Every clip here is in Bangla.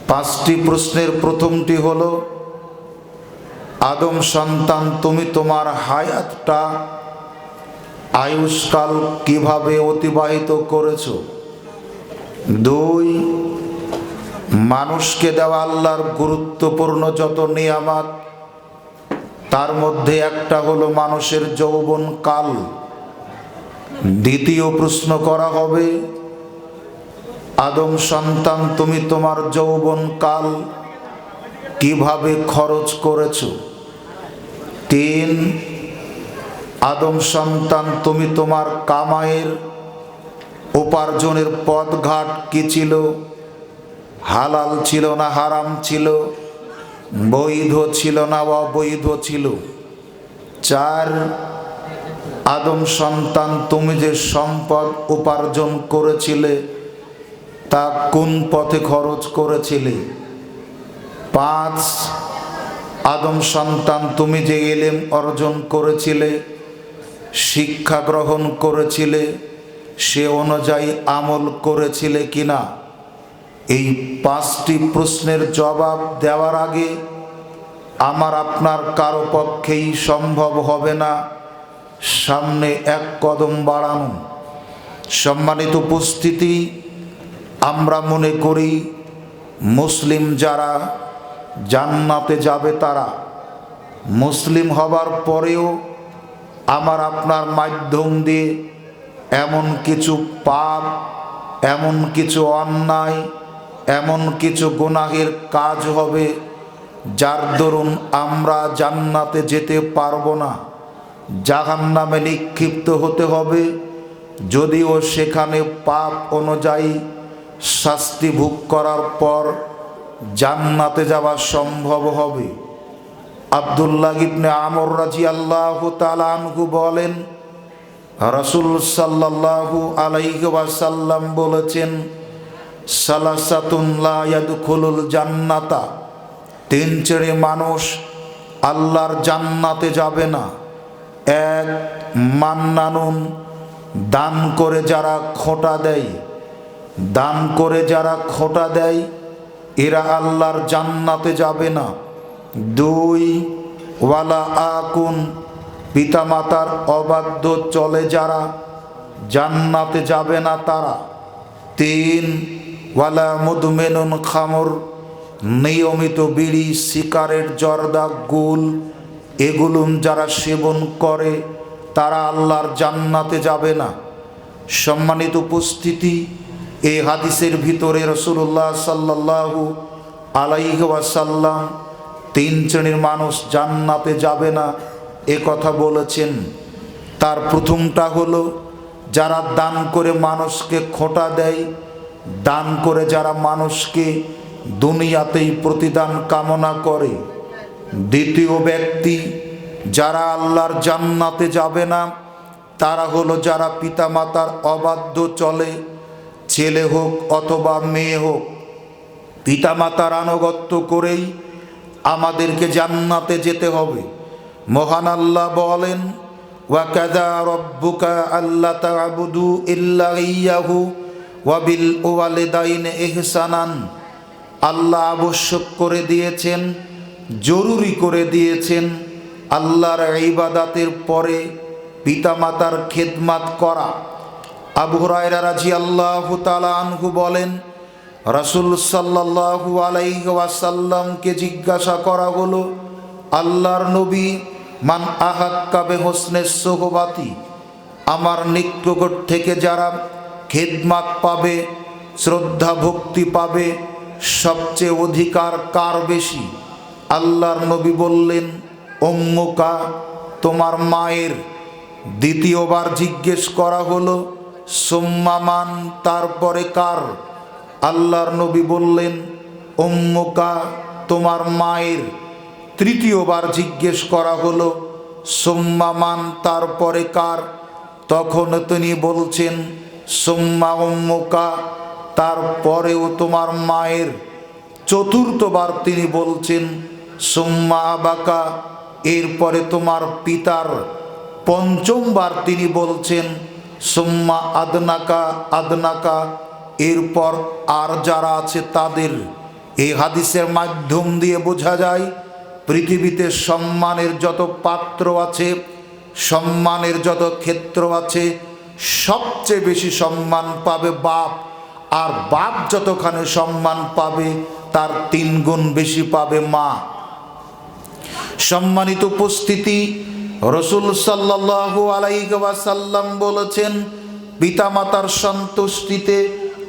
পাঁচটি প্রশ্নের প্রথমটি হলো, আদম সন্তান তুমি তোমার হায়াতটা আয়ুষ্কাল কিভাবে অতিবাহিত করেছো? দুই, মানুষকে দেওয়া আল্লাহর গুরুত্বপূর্ণ যত নিয়ামত তার মধ্যে একটা হলো মানুষের যৌবন কাল। দ্বিতীয় প্রশ্ন করা হবে, আদম সন্তান তুমি তোমার যৌবন কাল কিভাবে খরচ করেছো? তিন, আদম সন্তান তুমি তোমার কামাইয়ের উপার্জনের পথঘাট কি ছিল? হালাল ছিল না হারাম ছিল? বৈধ ছিল না অবৈধ ছিল? চার, আদম সন্তান তুমি যে সম্পদ উপার্জন করেছিলে তা কোন পথে খরচ করেছিলে? পাঁচ, আদম সন্তান তুমি যে ইলম অর্জন করেছিলে, শিক্ষা গ্রহণ করেছিলে, সে অনুযায়ী আমল করেছিলে কিনা? এই পাঁচটি প্রশ্নের জবাব দেওয়ার আগে আমার আপনার কারো পক্ষেই সম্ভব হবে না সামনে এক কদম বাড়ানো। সম্মানিত উপস্থিতি, আমরা মনে করি মুসলিম যারা জান্নাতে যাবে তারা, মুসলিম হবার পরেও আমার আপনার মাধ্যম দিয়ে এমন কিছু পাপ, এমন কিছু অন্যায়, এমন কিছু গুনাহের কাজ হবে যার দরুন আমরা জান্নাতে যেতে পারবো না, জাহান্নামে নিক্ষিপ্ত হতে হবে। যদিও সেখানে পাপ অনুযায়ী শাস্তি ভোগ করার পর জান্নাতে যাওয়া সম্ভব হবে। আব্দুল্লাহ ইবনে আমর রাদিয়াল্লাহু তাআলা আনহু বলেন, রাসূল সাল্লাল্লাহু আলাইহি ওয়াসাল্লাম বলেছেন, সালাসাতুন লা ইয়াদখুলুল জান্নাতা, তিন শ্রেণীর মানুষ আল্লাহর জান্নাতে যাবে না। এক, মান্নানুন, দান করে যারা খোঁটা দেয়, দান করে যারা খোঁটা দেয় এরা আল্লাহর জান্নাতে যাবে না। দুই, ওয়ালা আকুন, পিতামাতার অবাধ্য চলে যারা, জান্নাতে যাবে না তারা। তিন, ওয়ালা মুদমিনুন খামর, নিয়মিত বিড়ি, সিগারেট, জর্দা, গুল এগুলো যারা সেবন করে তারা আল্লাহর জান্নাতে যাবে না। সম্মানিত উপস্থিতি, এই হাদিসের ভিতরে রাসূলুল্লাহ সাল্লাল্লাহু আলাইহি ওয়াসাল্লাম তিন শ্রেণীর মানুষ জান্নাতে যাবে না এ কথা বলেছেন। তার প্রথমটা হলো যারা দান করে মানুষকে খোঁটা দেয়, দান করে যারা মানুষকে দুনিয়াতেই প্রতিদান কামনা করে। দ্বিতীয় ব্যক্তি যারা আল্লাহর জান্নাতে যাবে না তারা হলো যারা পিতামাতার অবাধ্য চলে, ছেলে হোক অথবা মেয়ে হোক, পিতামাতার আনুগত্য করেই আমাদেরকে জান্নাতে যেতে হবে। মহান আল্লাহ বলেন, ওয়া কাযা রাব্বুকা আল্লা তা'বুদু ইল্লা ইয়্যাহু ওয়া বিল ওয়ালিদাইনি ইহসানান। আল্লাহ আবশ্যক করে দিয়েছেন, জরুরি করে দিয়েছেন আল্লাহর ইবাদতের পরে পিতামাতার খেদমত করা। আবু হুরায়রা রাদিয়াল্লাহু তাআলা আনহু বলেন, রাসূল সাল্লাল্লাহু আলাইহি ওয়াসাল্লামকে জিজ্ঞাসা করা হলো, আল্লাহর নবী, মান আহাক্কা বিহুসনিস সুহবাতি, আমার নিকট থেকে যারা খেদমত পাবে, শ্রদ্ধা ভক্তি পাবে, সবচেয়ে অধিকার কার বেশি? আল্লাহর নবী বললেন, উম্মুকা, তোমার মায়ের। দ্বিতীয়বার জিজ্ঞেস করা হলো, সুম্মা মান, তারপরে কার? আল্লাহর নবী বললেন, উম্মুকা, তোমার মায়ের। তৃতীয়বার জিজ্ঞেস করা হলো, সুম্মা মান, তারপরে কার? তখন তিনি বলছেন, সুম্মা উম্মুকা, তারপরেও তোমার মায়ের। চতুর্থবার তিনি বলছেন, সুম্মা আবাকা, এরপরে তোমার পিতার। পঞ্চমবার তিনি বলছেন, সুম্মা আদনাকা আদনাকা, এরপর আর যারা আছে তাদের। এই হাদিসের মাধ্যম দিয়ে বোঝা যায় পৃথিবীতে সম্মানের যত পাত্র আছে, সম্মানের যত ক্ষেত্র আছে, সবচেয়ে বেশি সম্মান পাবে বাপ। আর বাপ যতখানি সম্মান পাবে তার 3 গুণ বেশি পাবে মা। সম্মানিত উপস্থিতি, রাসূল সাল্লাল্লাহু আলাইহি ওয়াসাল্লাম বলেছেন, পিতামাতার সন্তুষ্টিতে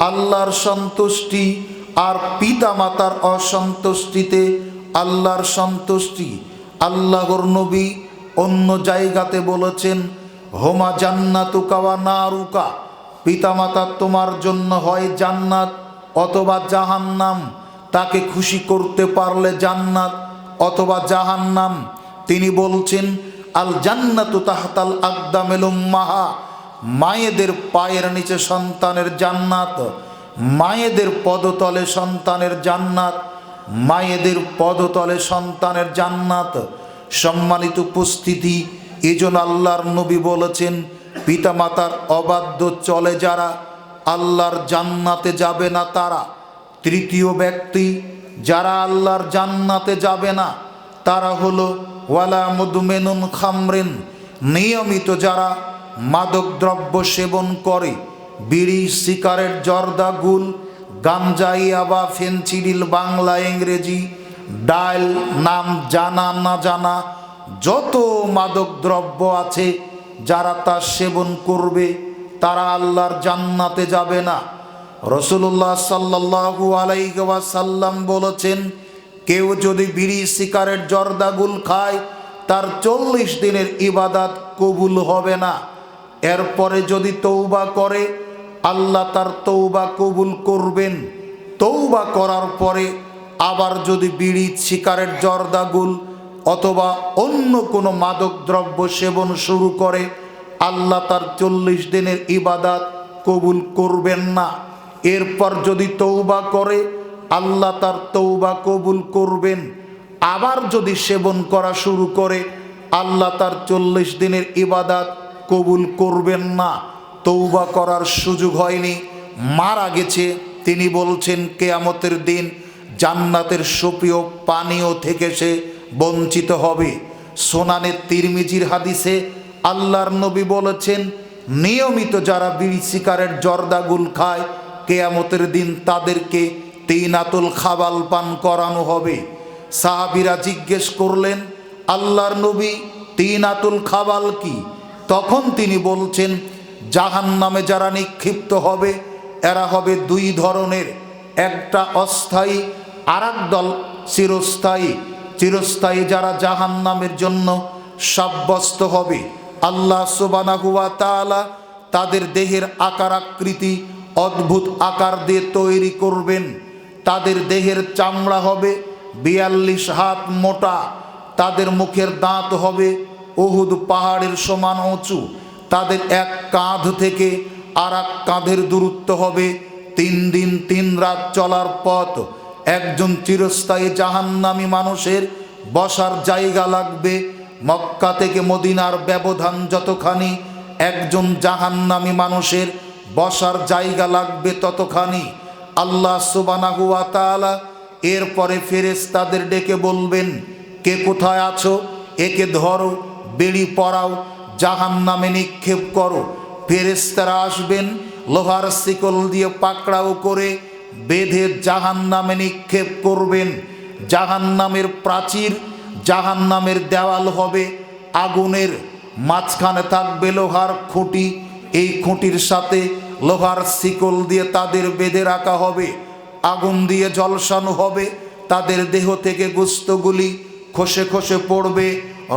আল্লাহর সন্তুষ্টি, আর পিতামাতার অসন্তুষ্টিতে আল্লাহর সন্তুষ্টি। আল্লাহর নবী অন্য জায়গাতে বলেছেন, হোমা জান্নাতুকা ওয়া নারুকা, পিতামাতা তোমার জন্য হয় জান্নাত অথবা জাহান্নাম। তাকে খুশি করতে পারলে জান্নাত অথবা জাহান্নাম। তিনি বলছেন, আল জান্নাতু তাহতাল আকদামিল উম্মাহা, মায়েদের পায়ের নিচে সন্তানের জান্নাত, মায়েদের পদতলে সন্তানের জান্নাত, মায়েদের পদতলে সন্তানের জান্নাত। সম্মানিত উপস্থিতি, এজন্য আল্লাহর নবী বলেছেন, পিতামাতার অবাধ্য চলে যারা আল্লাহর জান্নাতে যাবে না তারা। তৃতীয় ব্যক্তি যারা আল্লাহর জান্নাতে যাবে না তারা হলো ওয়ালা মুদমিনুন খামরিন, নিয়মিত যারা মাদক দ্রব্য সেবন করে, বিড়ি, সিগারেট, জর্দা, গুল, গাঞ্জা, ইয়াবা, ফেনসিডিল, বাংলা ইংরেজি, ডাইল, নাম জানা না জানা যত মাদক দ্রব্য আছে, যারা তা সেবন করবে তারা আল্লাহর জান্নাতে যাবে না। রাসূলুল্লাহ সাল্লাল্লাহু আলাইহি ওয়াসাল্লাম বলেছেন, কেউ যদি বিড়ি, সিগারেট, জর্দা, গুল খায় তার 40 দিনের ইবাদত কবুল হবে না। এরপরে যদি তওবা করে আল্লাহ তার তওবা কবুল করবেন। তওবা করার পরে আবার যদি বিড়ি, সিগারেট, জর্দা, গুল অথবা অন্য কোনো মাদক দ্রব্য সেবন শুরু করে আল্লাহ তার 40 দিনের ইবাদত কবুল করবেন না। এরপর যদি তওবা করে আল্লাহ তার তওবা কবুল করবেন। আবার যদি সেবন করা শুরু করে আল্লাহ তার 40 দিনের ইবাদত কবুল করবেন না। তওবা করার সুযোগ হয়নি, মারা গেছে। তিনি বলছেন, কিয়ামতের দিন জান্নাতের সুপেয় পানীয় থেকে সে বঞ্চিত হবে। সুনানে তিরমিজির হাদিসে আল্লাহর নবী বলেছেন, নিয়মিত যারা বিড়ি, সিগারেট, জর্দা, গুল খায় কিয়ামতের দিন তাদেরকে তিনাতুল খাবাল পান করানো হবে। সাহাবীরা জিজ্ঞেস করলেন, আল্লাহর নবী, তিনাতুল খাবাল কি? তখন তিনি বলছেন, জাহান্নামে যারা নিক্ষিপ্ত হবে এরা হবে 2 ধরনের, একটা অস্থায়ী আর এক দল চিরস্থায়ী। চিরস্থায়ী যারা জাহান্নামের জন্য সাব্যস্ত হবে, আল্লাহ সুবহানাহু ওয়া তাআলা তাদের দেহের আকার আকৃতি অদ্ভুত আকার দিয়ে তৈরি করবেন। তাদের দেহের চামড়া হবে 42 হাত মোটা, তাদের মুখের দাঁত হবে উহুদ পাহাড়ের সমান উঁচু, তাদের এক কাঁধ থেকে আর এক কাঁধের দূরত্ব হবে 3 দিন 3 রাত চলার পথ। একজন চিরস্থায়ী জাহান্নামী মানুষের বসার জায়গা লাগবে মক্কা থেকে মদিনার ব্যবধান যতখানি, একজন জাহান্নামী মানুষের বসার জায়গা লাগবে ততখানি। আল্লাহ সুবহানাহু ওয়া তাআলা এরপরে ফেরেশতাদের ডেকে বলবেন, কে কোথায় আছো? একে ধরো, বেড়ি পরাও, জাহান্নামে নিক্ষেপ করো। ফেরেশতারা আসবেন, লোহার শিকল দিয়ে পাকড়াও করে বেঁধে জাহান্নামে নিক্ষেপ করবেন। জাহান্নামের প্রাচীর, জাহান্নামের দেওয়াল হবে আগুনের, মাঝখানে থাকবে লোহার খুঁটি, এই খুঁটির সাথে লোহার শিকল দিয়ে তাদের বেঁধে রাখা হবে। আগুন দিয়ে ঝলসানো হবে, তাদের দেহ থেকে গোশতগুলি খসে খসে পড়বে,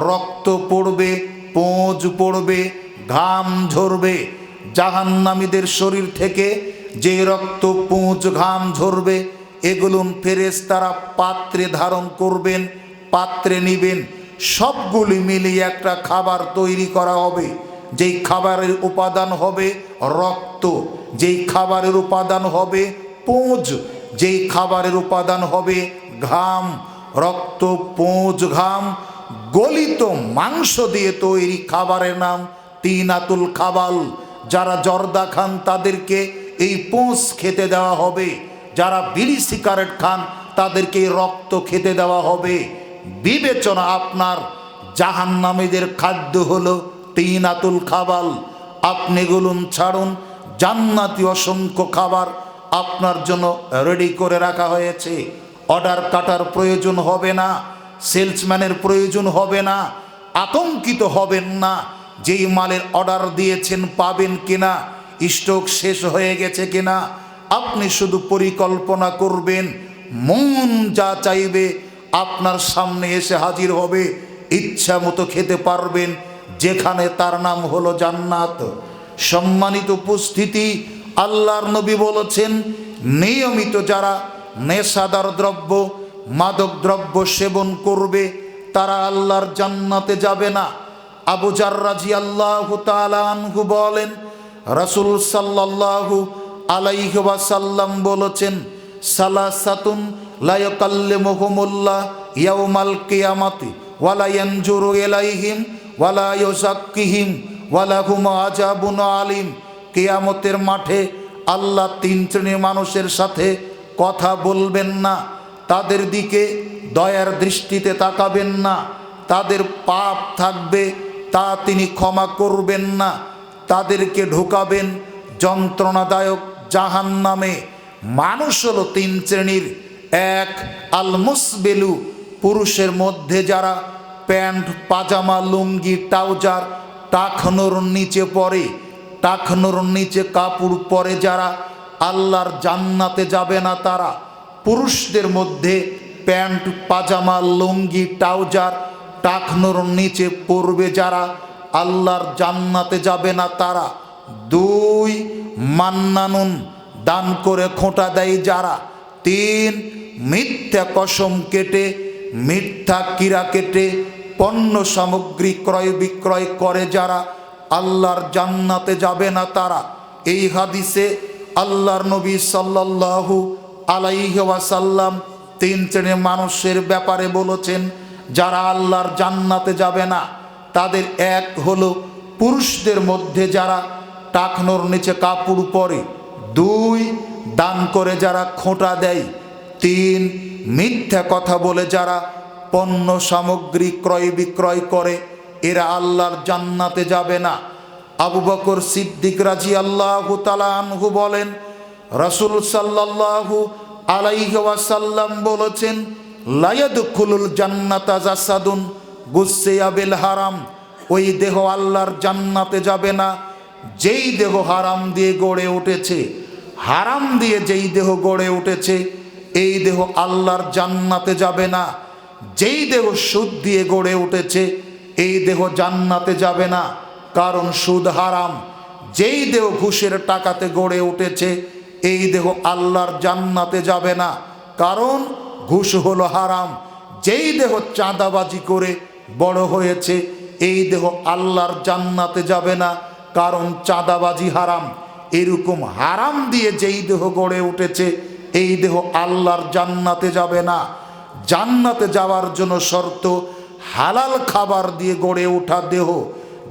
রক্ত পড়বে, পোঁজ পড়বে, ঘাম ঝরবে। জাহান্নামীদের শরীর থেকে যে রক্ত, পুঁজ, ঘাম ঝরবে এগুলো ফেরেশতারা পাত্রে ধারণ করবেন, পাত্রে নিবেন। সবগুলি মিলিয়ে একটা খাবার তৈরি করা হবে, যেই খাবারের উপাদান হবে রক্ত, যেই খাবারের উপাদান হবে পুঁজ, যেই খাবারের উপাদান হবে ঘাম। রক্ত, পুঁজ, ঘাম গলিত মাংস দিয়ে তৈরি খাবারের নাম তিনাতুল খাবাল। যারা জর্দা খান তাদেরকে এই পুঁজ খেতে দেওয়া হবে, যারা বিড়ি সিগারেট খান তাদেরকে রক্ত খেতে দেওয়া হবে। বিবেচনা আপনার। জাহান্নামীদের খাদ্য হলো তিনাতুল খাবাল। আপনি গুলুন ছাড়ুন, জান্নাতি অসংখ্য খাবার আপনার জন্য রেডি করে রাখা হয়েছে। অর্ডার কাটার প্রয়োজন হবে না, সেলসম্যানের প্রয়োজন হবে না, আতঙ্কিত হবেন না যেই মালের অর্ডার দিয়েছেন পাবেন কিনা, স্টক শেষ হয়ে গেছে কিনা। আপনি শুধু পরিকল্পনা করবেন, মন যা চাইবে আপনার সামনে এসে হাজির হবে, ইচ্ছা মতো খেতে পারবেন, যেখানে তার নাম হলো জান্নাত। সম্মানিত উপস্থিতি, আল্লাহর নবী বলেছেন, নিয়মিত যারা নেশাদার দ্রব্য, মাদক দ্রব্য সেবন করবে তারা আল্লাহর জান্নাতে যাবে না। আবু জার রাদিয়াল্লাহু তাআলা আনহু বলেন, রাসূল সাল্লাল্লাহু আলাইহি ওয়াসাল্লাম বলেছেন, সালাসাতুন লা ইয়াকাল্লিমুহুমুল্লাহ ইয়াউমাল কিয়ামাতি ওয়া লা ইয়ানজুরু ইলাইহিম ওয়া লা ইউযাক্কিহিম ওয়া লাহুম আযাবুন আলীম। কিয়ামতের মাঠে আল্লাহ তিন শ্রেণীর মানুষের সাথে কথা বলবেন না, তাদের দিকে দয়ার দৃষ্টিতে তাকাবেন না, তাদের পাপ থাকবে তা তিনি ক্ষমা করবেন না, তাদেরকে ঢোকাবেন যন্ত্রণাদায়ক জাহান্নামে। মানুষ হলো তিন শ্রেণীর। এক, আল মুসবেলু, পুরুষের মধ্যে যারা প্যান্ট, পাজামা, লুঙ্গি, ট্রাউজার টাকনোর নিচে পরে, টাকনোর নিচে কাপড় পরে যারা, আল্লাহর জান্নাতে যাবে না তারা। পুরুষদের মধ্যে প্যান্ট, পাজামা, লুঙ্গি, ট্রাউজার টাকনোর নিচে পরবে যারা, আল্লাহর জান্নাতে যাবে না তারা। দুই, মান্নানুন, দান করে খোঁটা দেয় যারা। তিন, মিথ্যা কসম কেটে, মিথ্যা কিরা কেটে পণ্য সামগ্রী ক্রয় বিক্রয় করে যারা, আল্লাহর জান্নাতে যাবে না তারা। এই হাদিসে আল্লাহর নবী সাল্লাল্লাহু আলাইহি ওয়াসাল্লাম তিন শ্রেণীর মানুষের ব্যাপারে বলেছেন যারা আল্লাহর জান্নাতে যাবে না। তাদের এক হলো পুরুষদের মধ্যে যারা টাকনোর নিচে কাপড় পরে। দুই, দান করে যারা খোঁটা দেয়। তিন, মিথ্যা কথা বলে যারা পণ্য সামগ্রী ক্রয় বিক্রয় করে, এরা আল্লাহর জান্নাতে যাবে না। আবু বকর সিদ্দিক রাদিয়াল্লাহু তাআলা আনহু বলেন, রাসূল সাল্লাল্লাহু আলাইহি ওয়াসাল্লাম বলেছেন, লা ইয়াদখুলুল জান্নাতা জাসাদুন গুসসিয়া বিল হারাম। ওই দেহ আল্লাহর জান্নাতে যাবে না যেই দেহ হারাম দিয়ে গড়ে উঠেছে। হারাম দিয়ে যেই দেহ গড়ে উঠেছে এই দেহ আল্লাহর জান্নাতে যাবে না। যেই দেহ সুদ দিয়ে গড়ে উঠেছে এই দেহ জান্নাতে যাবে না, কারণ সুদ হারাম। যেই দেহ ঘুষের টাকাতে গড়ে উঠেছে এই দেহ আল্লাহর জান্নাতে যাবে না, কারণ ঘুষ হলো হারাম। যেই দেহ চাঁদাবাজি করে বড় হয়েছে এই দেহ আল্লাহর জান্নাতে যাবে না, কারণ চাঁদাবাজি হারাম। এরকম হারাম দিয়ে যেই দেহ গড়ে উঠেছে এই দেহ আল্লাহর জান্নাতে যাবে না। জান্নাতে যাওয়ার জন্য শর্ত, হালাল খাবার দিয়ে গড়ে ওঠা দেহ।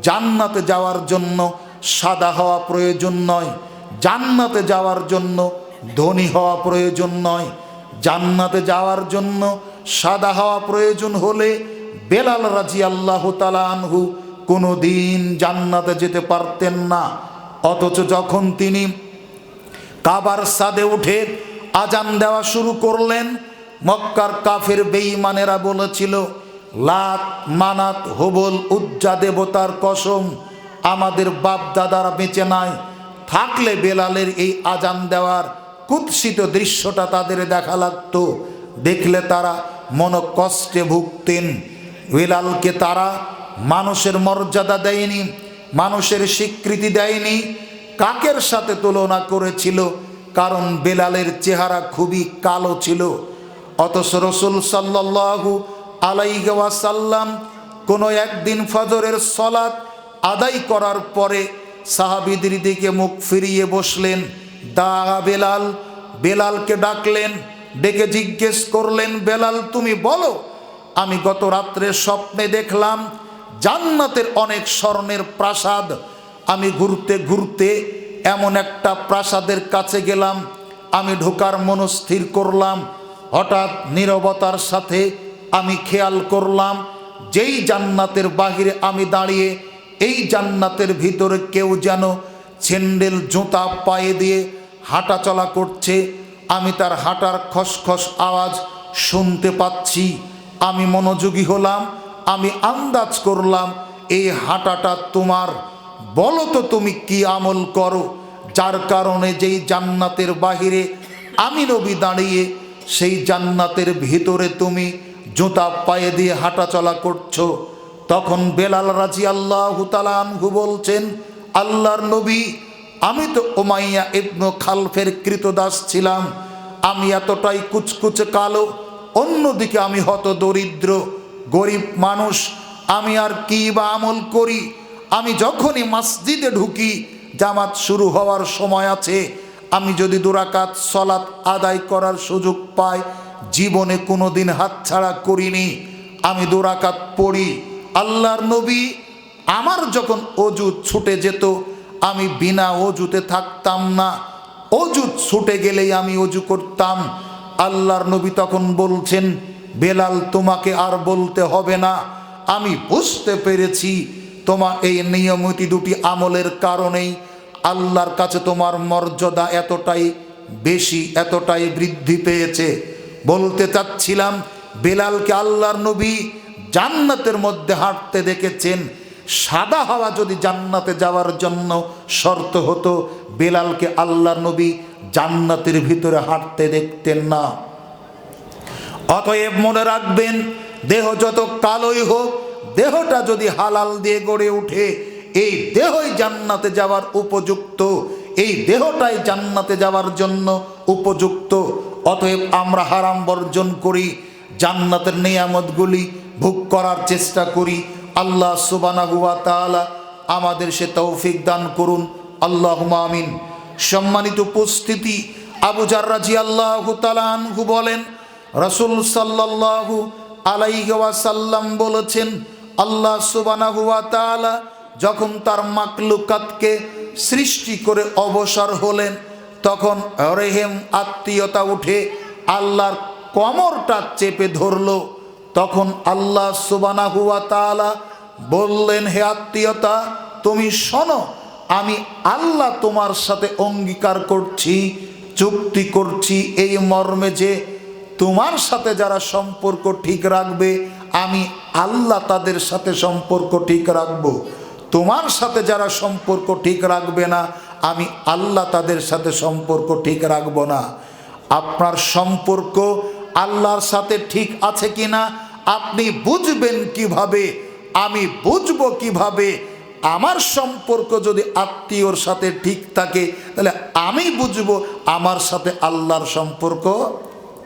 জান্নাতে যাওয়ার জন্য সাদা হওয়া প্রয়োজন নয়, জান্নাতে যাওয়ার জন্য ধনী হওয়া প্রয়োজন নয়। জান্নাতে যাওয়ার জন্য সাদা হওয়া প্রয়োজন হলে বেলাল রাদিয়াল্লাহু তাআলা আনহু কোনোদিন জান্নাতে যেতে পারতেন না। অথচ যখন তিনি কাবার ছাদে উঠে আজান দেওয়া শুরু করলেন, মক্কার কাফের বেঈমানেরা বলেছিল, লাত, মানাত, হুবল, উজ্জা দেবতার কসম, আমাদের বাপ দাদারা বেঁচে নাই। থাকলে বেলালের এই আজান দেওয়ার কুৎসিত দৃশ্যটা তাদের দেখা লাগতো, দেখলে তারা মনোকষ্টে ভুগতেন। বেলালকে তারা মানুষের মর্যাদা দেয়নি, মানুষের স্বীকৃতি দেয়নি। কাকের সাথে তুলনা করেছিল? কারণ বেলালের চেহারা খুবই কালো ছিল। অথচ রাসূল সাল্লাল্লাহু আলাইহি ওয়াসাল্লাম কোনো একদিন ফজরের সালাত আদায় করার পরে সাহাবীদের দিকে মুখ ফিরিয়ে বসলেন। দা বেলাল, বেলালকে ডাকলেন, ডেকে জিজ্ঞেস করলেন, বেলাল তুমি বলো, আমি গত রাত্রে স্বপ্নে দেখলাম জান্নাতের অনেক স্বর্ণের প্রাসাদ। আমি ঘুরতে ঘুরতে এমন একটা প্রাসাদের কাছে গেলাম, আমি ঢোকার মনস্থির করলাম। হঠাৎ নীরবতার সাথে আমি খেয়াল করলাম যেই জান্নাতের বাহিরে আমি দাঁড়িয়ে, এই জান্নাতের ভিতরে কেউ যেন স্যান্ডেল জুতা পায়ে দিয়ে হাঁটা চলা করছে। আমি তার হাঁটার খসখস আওয়াজ শুনতে পাচ্ছি। আমি মনোযোগী হলাম, আমি আন্দাজ করলাম এই হাঁটাটা তোমার। বলো তো তুমি কি আমল করো যার কারণে যেই জান্নাতের বাহিরে আমি নবী দাঁড়িয়ে, সেই জান্নাতের ভিতরে তুমি জুতা পায়ে দিয়ে হাঁটা চলা করছো। তখন বেলাল রাদিয়াল্লাহু তাআলা আনহু বলছেন, আল্লাহর নবী, আমি তো উমাইয়া ইবনে খালফের কৃতদাস ছিলাম। আমি এতটাই কুচকুচে কালো, অন্যদিকে আমি হত দরিদ্র গরিব মানুষ। আমি আর কি বা আমল করি? আমি যখনই মসজিদে ঢুকি, জামাত শুরু হওয়ার সময় আছে, আমি যদি 2 রাকাত সালাত আদায় করার সুযোগ পাই, জীবনে কোনোদিন হাতছাড়া করিনি, আমি 2 রাকাত পড়ি। আল্লাহর নবী, আমার যখন অজু ছুটে যেত, আমি বিনা অজুতে থাকতাম না, অজু ছুটে গেলেই আমি অজু করতাম। আল্লাহর নবী তখন বলছেন, বেলাল, তোমাকে আর বলতে হবে না, আমি বুঝতে পেরেছি তোমার এই নিয়মিত 2টি আমলের কারণেই আল্লাহর কাছে তোমার মর্যাদা এতটাই বেশি, এতটাই বৃদ্ধি পেয়েছে। বলতে চাচ্ছিলাম, বেলালকে আল্লাহর নবী জান্নাতের মধ্যে হাঁটতে দেখেছেন। সাদা হওয়া যদি জান্নাতে যাওয়ার জন্য শর্ত হতো, বেলালকে আল্লাহর নবী জান্নাতের ভিতরে হাঁটতে দেখতেন না। অতএব মনে রাখবেন, দেহ যত কালোই হোক, দেহটা যদি হালাল দিয়ে গড়ে ওঠে, এই দেহই জান্নাতে যাওয়ার উপযুক্ত, এই দেহটাই জান্নাতে যাওয়ার জন্য উপযুক্ত। অতএব আমরা হারাম বর্জন করি, জান্নাতের নিয়ামতগুলি ভোগ করার চেষ্টা করি। আল্লাহ সুবহানাহু ওয়া তাআলা আমাদের সে তৌফিক দান করুন, আল্লাহুম্মা আমিন। সম্মানিত উপস্থিতি, আবু যার রাদিয়াল্লাহু তাআলা আনহু বলেন, রাসূল সাল্লাল্লাহু আলাইহি ওয়াসাল্লাম বলেছেন, আল্লাহ সুবহানাহু ওয়া তাআলা যখন তার মাখলুকাতকে সৃষ্টি করে অবসর হলেন, তখন রেহেম আত্মীয়তা উঠে আল্লাহর কোমরটা চেপে ধরলো। তখন আল্লাহ সুবহানাহু ওয়া তাআলা বললেন, হে আত্মীয়তা, তুমি শোনো, আমি আল্লাহ তোমার সাথে অঙ্গীকার করছি, চুক্তি করছি এই মর্মে যে তোমার সাথে যারা সম্পর্ক ঠিক রাখবে, আমি আল্লাহ তাদের সাথে সম্পর্ক ঠিক রাখব। তোমার সাথে যারা সম্পর্ক ঠিক রাখবে না, আমি আল্লাহ তাদের সাথে সম্পর্ক ঠিক রাখব না। আপনার সম্পর্ক আল্লাহর সাথে ঠিক আছে কিনা আপনি বুঝবেন কিভাবে? আমি বুঝবো কিভাবে? আমার সম্পর্ক যদি আত্মীয়র সাথে ঠিক থাকে, তাহলে আমি বুঝবো আমার সাথে আল্লাহর সম্পর্ক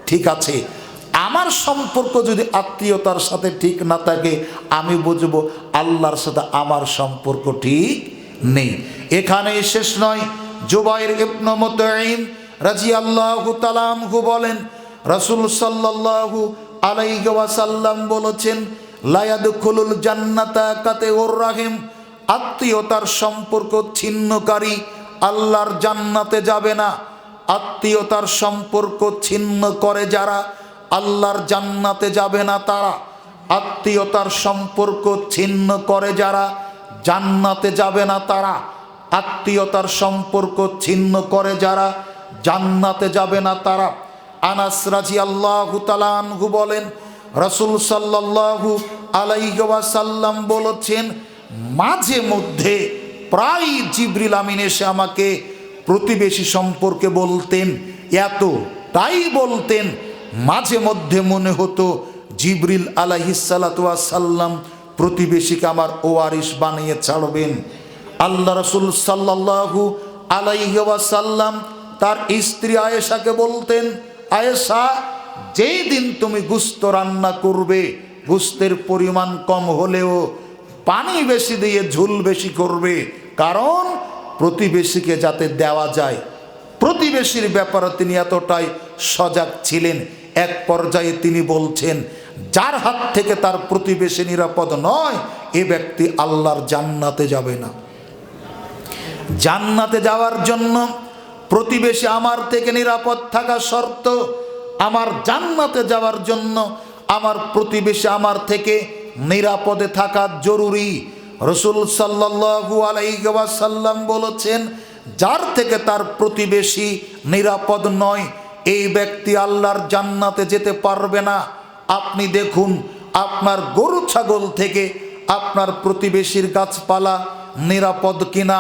ঠিক আছে। আমার সম্পর্ক যদি আত্মীয়তার সাথে ঠিক না থাকে, আমি বুঝবো আল্লাহর সাথে আমার সম্পর্ক ঠিক নেই। এখানেই শেষ নয়। জুবাইর ইবনে মুতঈম রাদিয়াল্লাহু তাআলা আনহু বলেন, রাসূল সাল্লাল্লাহু আলাইহি ওয়াসাল্লাম বলেছেন, লা ইয়াদখুলুল জান্নাতা কাতিউর রাহিম, আত্মীয়তার সম্পর্ক ছিন্নকারী আল্লাহর জান্নাতে যাবে না। আত্মীয়তার সম্পর্ক ছিন্ন করে যারা, আল্লাহর জান্নাতে যাবে না তারা। আত্মীয়তার সম্পর্ক ছিন্ন করে যারা, জান্নাতে যাবে না তারা। আত্মীয়তার সম্পর্ক ছিন্ন করে যারা, জান্নাতে যাবে না তারা। আনাস রাদিয়াল্লাহু তাআলা আনহু বলেন, রাসূল সাল্লাল্লাহু আলাইহি ওয়াসাল্লাম বলেছেন, মাঝে মধ্যে প্রায় জিবরিল আমিন এসে আমাকে প্রতিবেশী সম্পর্কে বলতেন, এতটাই বলতেন, মাঝে মধ্যে মনে হতো জিবরিল আলাইহিস সালাতু ওয়াস সালাম প্রতিবেশীকে আমার ওয়ারিশ বানিয়ে ছাড়বেন। আল্লাহ রাসূল সাল্লাল্লাহু আলাইহি ওয়াসাল্লাম তার স্ত্রী আয়েশাকে বলতেন, আয়েশা, যেই দিন তুমি গোশত রান্না করবে, গোশতের পরিমাণ কম হলেও পানি বেশি দিয়ে ঝোল বেশি করবে, কারণ প্রতিবেশীকে যাতে দেওয়া যায়। প্রতিবেশীর ব্যাপারে তিনি এতটাই সজাগ ছিলেন, এক পর্যায়ে তিনি বলছেন, যার হাত থেকে তার প্রতিবেশী নিরাপদ নয়, এ ব্যক্তি আল্লাহর জান্নাতে যাবে না। জান্নাতে যাওয়ার জন্য প্রতিবেশী আমার থেকে নিরাপদ থাকা শর্ত। আমার জান্নাতে যাওয়ার জন্য আমার প্রতিবেশী আমার থেকে নিরাপদে থাকা জরুরি। রাসূল সাল্লাল্লাহু আলাইহি ওয়াসাল্লাম বলেছেন, যার থেকে তার প্রতিবেশী নিরাপদ নয় এই ব্যক্তি আল্লাহর জান্নাতে যেতে পারবে না। আপনি দেখুন আপনার গরু ছাগল থেকে আপনার প্রতিবেশীর গাছপালা নিরাপদ কিনা।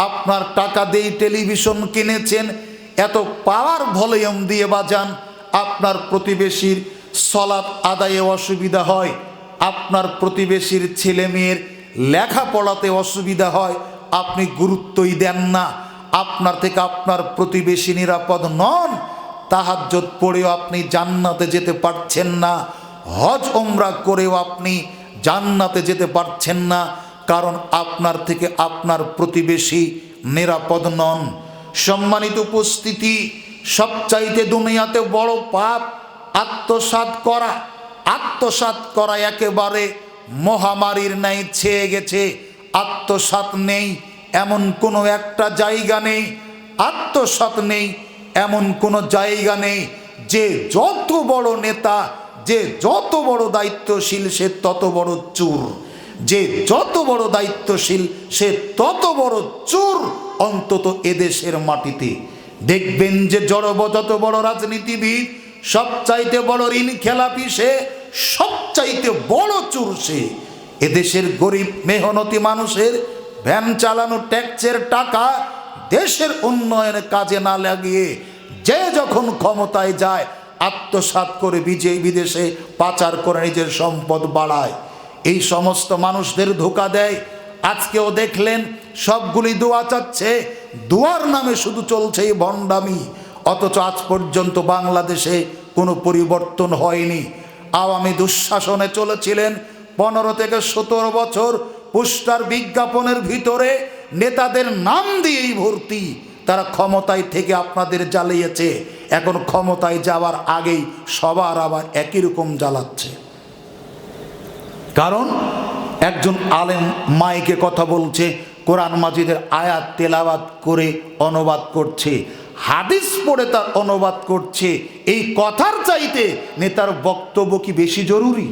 আপনার টাকা দিয়ে টেলিভিশন কিনেছেন, এত পাওয়ার ভলিউম দিয়ে বাজান, আপনার প্রতিবেশীর সালাত আদায়ে অসুবিধা হয়, আপনার প্রতিবেশীর ছেলে মেয়ের লেখাপড়াতে অসুবিধা হয়, আপনি গুরুত্বই দেন না। আপনার থেকে আপনার প্রতিবেশী নিরাপদ নন, তাহাজ্জুদ পড়েও আপনি জান্নাতে যেতে পারছেন না, হজ ওমরা করেও আপনি জান্নাতে যেতে পারছেন না, কারণ আপনার থেকে আপনার প্রতিবেশী নিরাপদ নন। সম্মানিত উপস্থিতি, সবচাইতে দুনিয়াতে বড় পাপ আত্মসাৎ করা। আত্মসাৎ করা একেবারে মহামারীর ন্যায় ছেয়ে গেছে। আত্মসাৎ নেই এমন কোনো একটা জায়গা নেই, আত্মসাৎ নেই এমন কোনো জায়গা নেই। যে যত বড় নেতা, যে যত বড় দায়িত্বশীল, সে তত বড় চোর। যে যত বড় দায়িত্বশীল সে তত বড় চোর, অন্তত এদেশের মাটিতে। দেখবেন যে যত বড় রাজনীতিবিদ, সবচাইতে বড় ঋণ খেলাপি সে, সবচাইতে বড় চোর সে। এদেশের গরিব মেহনতি মানুষের ভ্যান চালানো ট্যাক্সের টাকা দেশের উন্নয়নের কাজে না লাগিয়ে যে যখন ক্ষমতায় যায় আত্মসাৎ করে বিদেশে পাচার করে নিজের সম্পদ বাড়ায়। এই সমস্ত মানুষদের ধোঁকা দেয়। আজকেও দেখলেন সবগুলি দোয়া চাচ্ছে, দোয়ার নামে শুধু চলছে এই ভণ্ডামি। অথচ আজ পর্যন্ত বাংলাদেশে কোনো পরিবর্তন হয়নি। আওয়ামী দুঃশাসনে চলেছিলেন 15 থেকে 17 বছর, পোস্টার বিজ্ঞাপনের ভিতরে নেতাদের নাম দিয়েই ভর্তি। তারা ক্ষমতায় থেকে আপনাদের জ্বালিয়েছে, এখন ক্ষমতায় যাওয়ার আগেই সবার আবার একই রকম জ্বালাচ্ছে। কারণ একজন আলেম মাইকে কথা বলছে, কোরআন মাজিদের আয়াত তেলাওয়াত করে অনুবাদ করছে, হাদিস পড়ে তার অনুবাদ করছে। এই কথার চাইতে নেতার বক্তব্য কি বেশি জরুরি?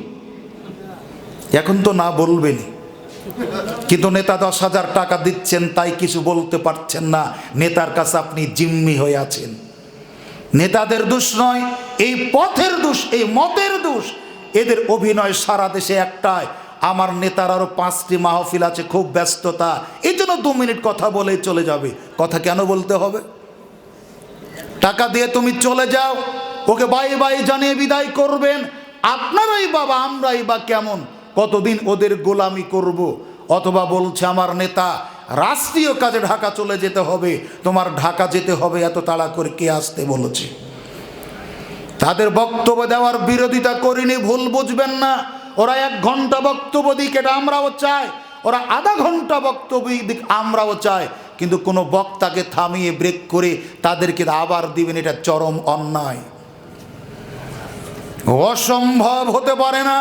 এখন তো না বলবেনই, কিন্তু নেতা 10,000 টাকা দিচ্ছেন তাই কিছু বলতে পারছেন না। নেতার কাছে আপনি জিম্মি হয়ে আছেন। নেতাদের দোষ নয়, এই পথের দোষ, এই মতের দোষ। এদের অভিনয় সারা দেশে একটাই, আমার নেতার আরো 5টি মাহফিল আছে, খুব ব্যস্ততা, এই জন্য 2 মিনিট কথা বলে চলে যাবে। কথা কেন বলতে হবে? টাকা দিয়ে তুমি চলে যাও, ওকে বাই বাই জানিয়ে বিদায় করবেন। আপনারাই বাবা, আমরাই বা কেমন, কতদিন ওদের গোলামি করব? অথবা বলছে আমার নেতা রাষ্ট্রীয় কাজে ঢাকা চলে যেতে হবে, তোমার ঢাকা যেতে হবে এত তাড়া করে কে আসতে বলেছে? তাদের বক্তব্য দেওয়ার বিরোধিতা করিনি, ভুল বুঝবেন না। ওরা 1 ঘন্টা বক্তব্য দিক, এটা আমরাও চাই। ওরা আধা ঘন্টা বক্তব্য দিক, আমরাও চাই। কিন্তু কোনো বক্তাকে থামিয়ে ব্রেক করে তাদেরকে আবার দিবেন, এটা চরম অন্যায়, অসম্ভব হতে পারে না।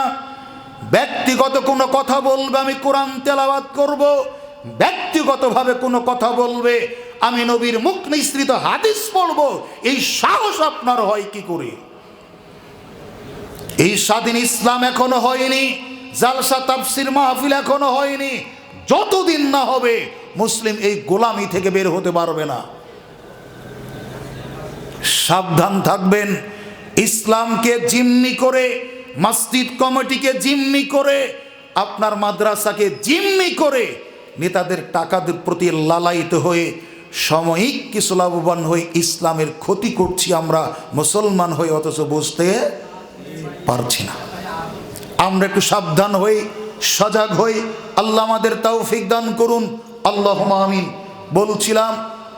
ব্যক্তিগত কোনো কথা বলবে আমি কোরআন তেলাওয়াত করব, ব্যক্তিগতভাবে কোনো কথা বলবে আমি নবীর মুখ নিঃসৃত হাদিস পড়ব, এই সাহস আপনার হয় কি করে? এই স্বাধীন ইসলাম এখনো হয়নি, জালসা তাফসির মাহফিল এখনো হয়নি। যতদিন না হবে মুসলিম এই গোলামি থেকে বের হতে পারবে না। সাবধান থাকবেন। ইসলামকে জিম্মি করে, মসজিদ কমিটিকে জিম্মি করে, আপনার মাদ্রাসাকে জিম্মি করে, নেতাদের টাকাদের প্রতি লালায়িত হয়ে সাময়িক কিছু লাভবান হয়ে ইসলামের ক্ষতি করছি আমরা মুসলমান হয়ে, অথচ বুঝতে পারছি না। আমরা একটু সাবধান হই, সজাগ হই। আল্লাহ আমাদের তৌফিক দান করুন, আল্লাহুম্মা আমিন। বলছিলাম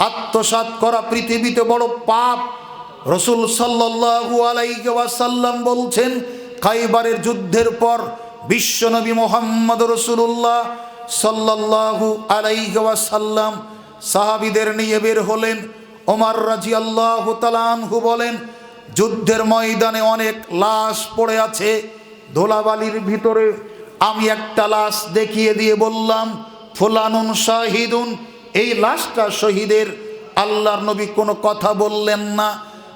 আত্মসাৎ করা পৃথিবীতে বড় পাপ। রাসূল সাল্লাল্লাহু আলাইহি ওয়াসাল্লাম বলছেন, খাইবারের যুদ্ধের পর বিশ্বনবী মুহাম্মদ রাসূলুল্লাহ সাল্লাল্লাহু আলাইহি ওয়াসাল্লাম সাহাবীদের নিয়ে বের হলেন। ওমর রাদিয়াল্লাহু তাআলা আনহু বলেন, যুদ্ধের ময়দানে অনেক লাশ পড়ে আছে ধুলাবালির ভিতরে। আমি একটা লাশ দেখিয়ে দিয়ে বললাম, ফুলানুন শাহিদুন, এই লাশটা শহীদের। আল্লাহর নবী কোনো কথা বললেন না।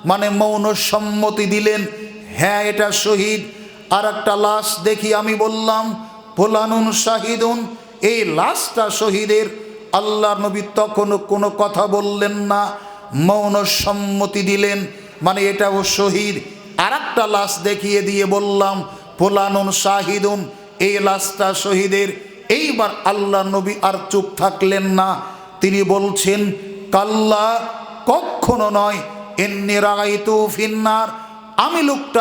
মানে মৌন সম্মতি দিলেন, হ্যাঁ এটা শহীদ। আর একটা লাশ দেখি আমি বললাম ফুলানুন শাহিদুন, এই লাশটা শহীদের। আল্লাহর নবী তখনও কোনো কথা বললেন না, মৌন সম্মতি দিলেন, মানে এটাও শহীদ। আর একটা লাশ দেখিয়ে দিয়ে বললাম ফুলানুন শাহিদুন, এই লাশটা শহীদের। এইবার আল্লাহ নবী আর চুপ থাকলেন না, তিনি বলছেন কাল্লা, কখনো নয়, ইন্নী রাআইতু ফিন্নার, আমি লোকটা